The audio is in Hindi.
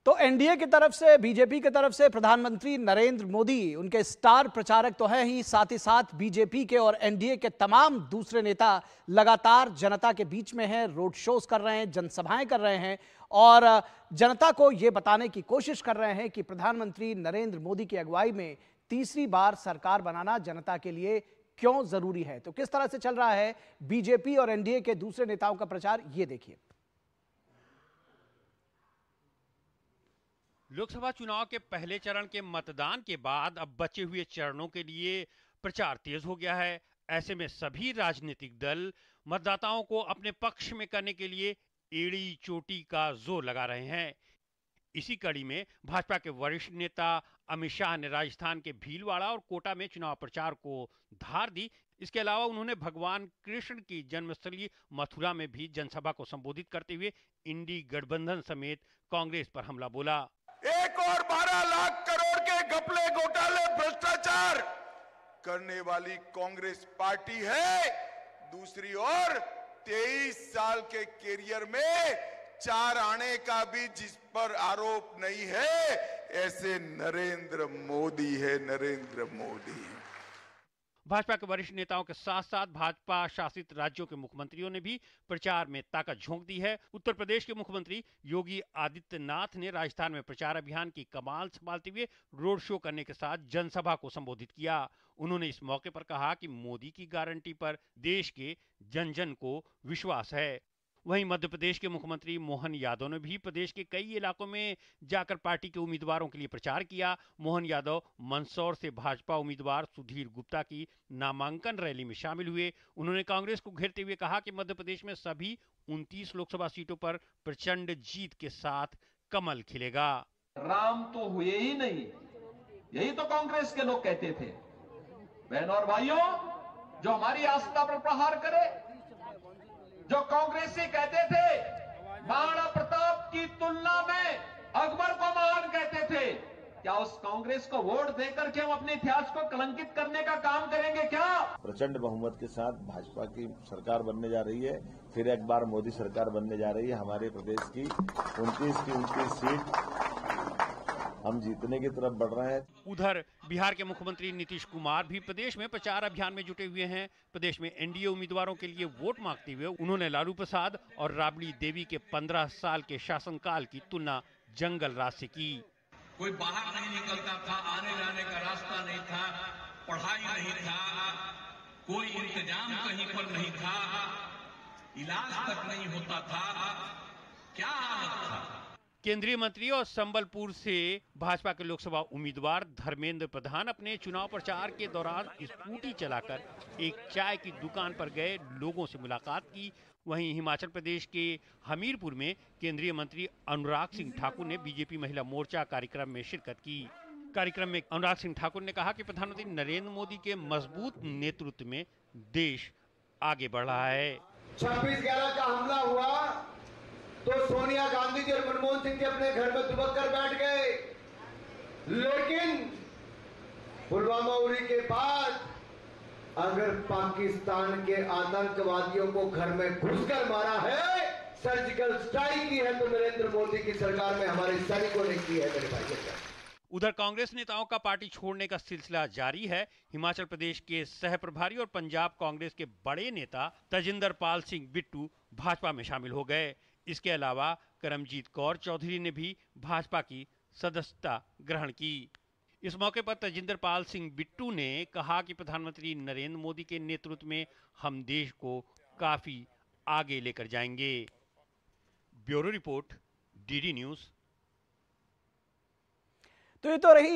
तो एनडीए की तरफ से, बीजेपी की तरफ से प्रधानमंत्री नरेंद्र मोदी उनके स्टार प्रचारक तो हैं ही, साथ ही साथ बीजेपी के और एनडीए के तमाम दूसरे नेता लगातार जनता के बीच में हैं, रोड शोज कर रहे हैं, जनसभाएं कर रहे हैं और जनता को यह बताने की कोशिश कर रहे हैं कि प्रधानमंत्री नरेंद्र मोदी की अगुवाई में तीसरी बार सरकार बनाना जनता के लिए क्यों जरूरी है। तो किस तरह से चल रहा है बीजेपी और एनडीए के दूसरे नेताओं का प्रचार, ये देखिए। लोकसभा चुनाव के पहले चरण के मतदान के बाद अब बचे हुए चरणों के लिए प्रचार तेज हो गया है। ऐसे में सभी राजनीतिक दल मतदाताओं को अपने पक्ष में करने के लिए एड़ी चोटी का जोर लगा रहे हैं। इसी कड़ी में भाजपा के वरिष्ठ नेता अमित शाह ने राजस्थान के भीलवाड़ा और कोटा में चुनाव प्रचार को धार दी। इसके अलावा उन्होंने भगवान कृष्ण की जन्मस्थली मथुरा में भी जनसभा को संबोधित करते हुए इंडी गठबंधन समेत कांग्रेस पर हमला बोला। 1 और 12 लाख करोड़ के घपले घोटाले भ्रष्टाचार करने वाली कांग्रेस पार्टी है। दूसरी ओर 23 साल के कैरियर में 4 आने का भी जिस पर आरोप नहीं है, ऐसे नरेंद्र मोदी है, नरेंद्र मोदी। भाजपा के वरिष्ठ नेताओं के साथ साथ भाजपा शासित राज्यों के मुख्यमंत्रियों ने भी प्रचार में ताकत झोंक दी है। उत्तर प्रदेश के मुख्यमंत्री योगी आदित्यनाथ ने राजस्थान में प्रचार अभियान की कमान संभालते हुए रोड शो करने के साथ जनसभा को संबोधित किया। उन्होंने इस मौके पर कहा कि मोदी की गारंटी पर देश के जन जन को विश्वास है। वहीं मध्य प्रदेश के मुख्यमंत्री मोहन यादव ने भी प्रदेश के कई इलाकों में जाकर पार्टी के उम्मीदवारों के लिए प्रचार किया। मोहन यादव मंदसौर से भाजपा उम्मीदवार सुधीर गुप्ता की नामांकन रैली में शामिल हुए। उन्होंने कांग्रेस को घेरते हुए कहा कि मध्य प्रदेश में सभी 29 लोकसभा सीटों पर प्रचंड जीत के साथ कमल खिलेगा। राम तो हुए ही नहीं, यही तो कांग्रेस के लोग कहते थे। बहनों और भाइयों, जो हमारी आस्था पर प्रहार करे, जो कांग्रेसी कहते थे महाराणा प्रताप की तुलना में अकबर को महान कहते थे, क्या उस कांग्रेस को वोट देकर के हम अपने इतिहास को कलंकित करने का काम करेंगे क्या? प्रचंड बहुमत के साथ भाजपा की सरकार बनने जा रही है। फिर एक बार मोदी सरकार बनने जा रही है। हमारे प्रदेश की 29 सीट हम जीतने की तरफ बढ़ रहे हैं। उधर बिहार के मुख्यमंत्री नीतीश कुमार भी प्रदेश में प्रचार अभियान में जुटे हुए हैं। प्रदेश में एनडीए उम्मीदवारों के लिए वोट मांगते हुए उन्होंने लालू प्रसाद और राबड़ी देवी के 15 साल के शासनकाल की तुलना जंगल राज से की। कोई बाहर नहीं निकलता था, आने जाने का रास्ता नहीं था, पढ़ाई नहीं था, कोई इंतजाम कहीं पर नहीं था, इलाज तक नहीं होता था, क्या हालत था। केंद्रीय मंत्री और संबलपुर से भाजपा के लोकसभा उम्मीदवार धर्मेंद्र प्रधान अपने चुनाव प्रचार के दौरान स्कूटी चलाकर एक चाय की दुकान पर गए लोगों से मुलाकात की। वहीं हिमाचल प्रदेश के हमीरपुर में केंद्रीय मंत्री अनुराग सिंह ठाकुर ने बीजेपी महिला मोर्चा कार्यक्रम में शिरकत की। कार्यक्रम में अनुराग सिंह ठाकुर ने कहा कि प्रधानमंत्री नरेंद्र मोदी के मजबूत नेतृत्व में देश आगे बढ़ रहा है। 26/11 का हमला हुआ तो सोनिया गांधी जी और मनमोहन सिंह जी अपने घर में दुबक कर बैठ गए, लेकिन पुलवामा उरी के बाद अगर पाकिस्तान के आतंकवादियों को घर में घुसकर मारा है, सर्जिकल स्ट्राइक की है, तो नरेंद्र मोदी की सरकार में हमारे सैनिकों ने की है। मेरे भाई, उधर कांग्रेस नेताओं का पार्टी छोड़ने का सिलसिला जारी है। हिमाचल प्रदेश के सह प्रभारी और पंजाब कांग्रेस के बड़े नेता तजिंदर पाल सिंह बिट्टू भाजपा में शामिल हो गए। इसके अलावा करमजीत कौर चौधरी ने भी भाजपा की सदस्यता ग्रहण की। इस मौके पर तजिंदर पाल सिंह बिट्टू ने कहा कि प्रधानमंत्री नरेंद्र मोदी के नेतृत्व में हम देश को काफी आगे लेकर जाएंगे। Bureau report, DD news. तो ये तो रही